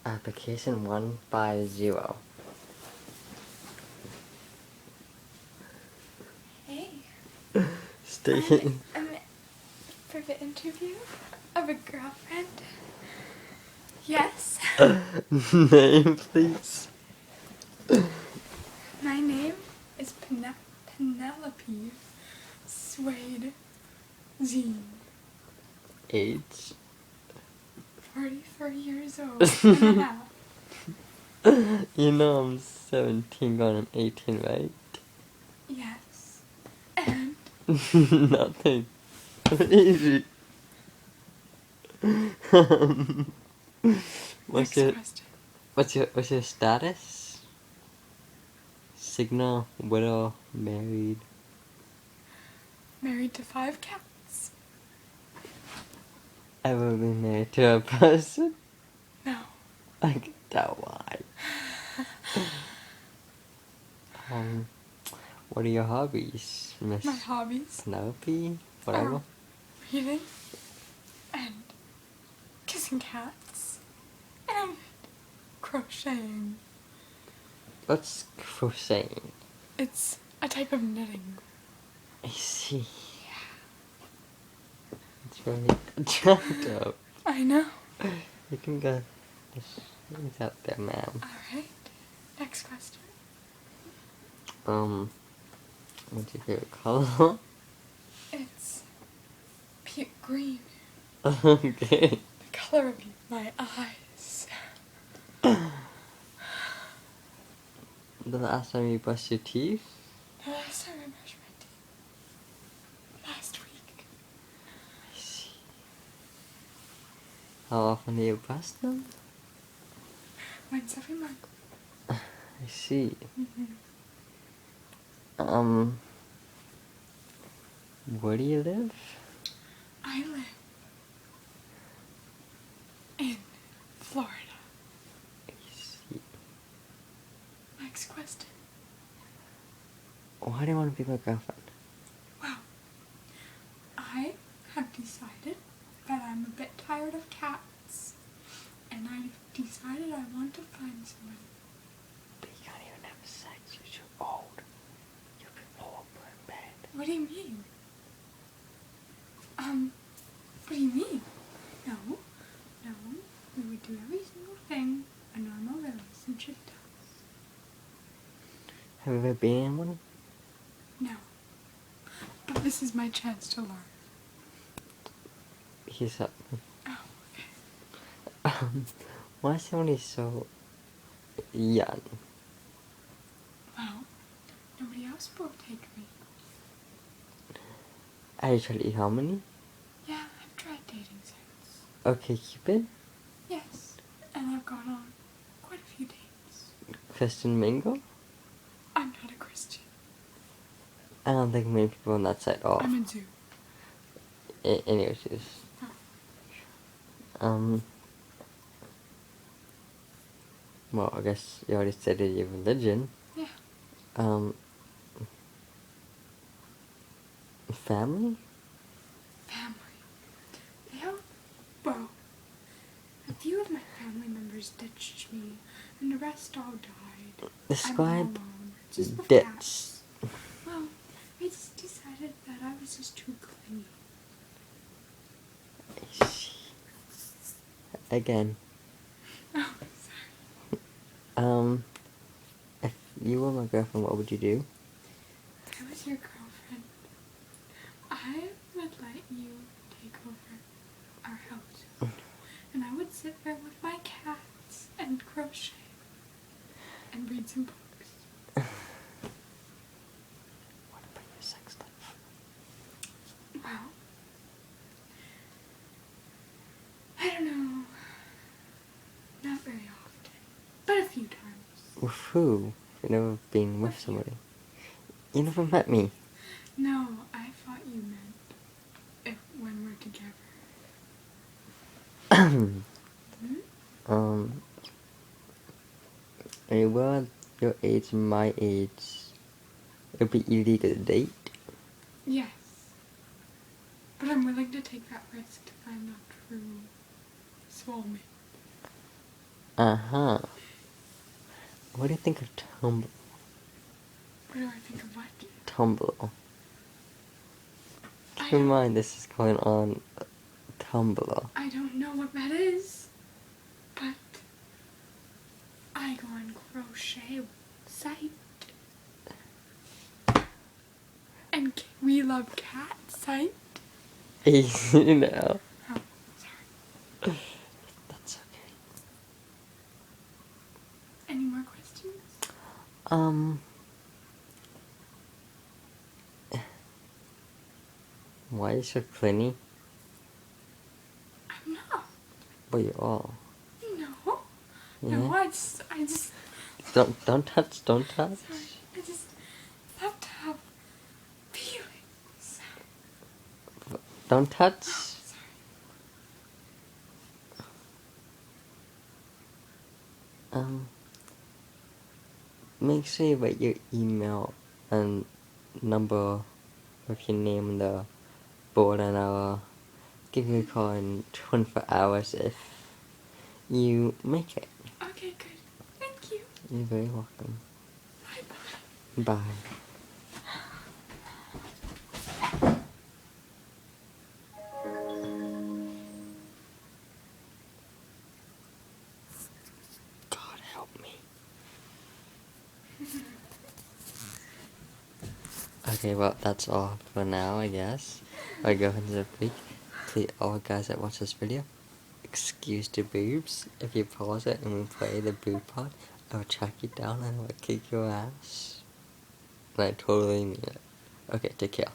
Application 150. Hey. Stay. I'm for the interview of a girlfriend. Yes. Name, please. My name is Penelope Swade Zine. Age. 43 years old and a half. You know I'm 17 going on 18, right? Yes. And Nothing. Easy. next question. What's your status? Signal, widow, married. Married to 5 cats. Ever been married to a person? No. I can tell why. What are your hobbies, Miss My hobbies Penelope? Whatever. are reading and kissing cats and crocheting. What's crocheting? It's a type of knitting. I see. It's really attractive. I know. You can go. It's out there, ma'am. Alright. Next question. What's your favorite color? It's puke green. Okay. The color of my eyes. The last time you brushed your teeth? The last time I brushed my teeth. Last week. I see. How often do you brush them? Once every month. I see. Mm-hmm. Where do you live? I live in Florida. I see. Next question. Why do you want to be my girlfriend? Well, I have decided that I'm a bit tired of cats. And I've decided I want to find someone. But you can't even have sex because you're old. You'll be over in bed. What do you mean? What do you mean? No. We would do every single thing a normal relationship does. Have you ever been in one? No. But this is my chance to learn. He's up. Oh, okay. Why is somebody so young? Well, nobody else will take me. Actually, how many? Yeah, I've tried dating sites. Okay, Cupid? Yes, and I've gone on quite a few dates. Christian Mingle? I'm not a Christian. I don't think many people on that site are. I'm a Jew. Anyways, well, I guess you already stated your religion. Yeah. Family? Family. Well, a few of my family members ditched me, and the rest all died. Describe I'm all alone, just with ditch. cats. Well, I just decided that I was just too clingy. Again. Oh, sorry. If you were my girlfriend, what would you do? If I was your girlfriend, I would let you take over our house. And I would sit there with my cats and crochet and read some books. What about your sex life? Well, I don't know. Not very often, but a few times. With who? You've never been with somebody. You never met me. No, I thought you meant when we're together. I mean, well, your age and my age, it would be illegal to date. Yes. But I'm willing to take that risk to find that true soulmate. Uh-huh. What do you think of What do I think of what? Tumblr? I Keep in don't- mind this is going on Tumblr. I don't know what that is, but I go on crochet site. And we love cat site. Easy now. Oh, sorry. That's okay. Any more questions? Why are you so clingy? I'm not. But you are. No. Yeah? No, I just, Don't touch, don't touch. sorry. I just love to have feelings. Don't touch. Sorry. Make sure you write your email and number with your name on the board, and I'll give you a call in 24 hours if you make it. Okay, good. Thank you. You're very welcome. Bye-bye. Bye. God help me. Okay, well, that's all for now, I guess. I'll go into the break. Please, all guys that watch this video, excuse the boobs. If you pause it and we play the boob part, I will track you down and I will kick your ass. And I totally mean it. Okay, take care.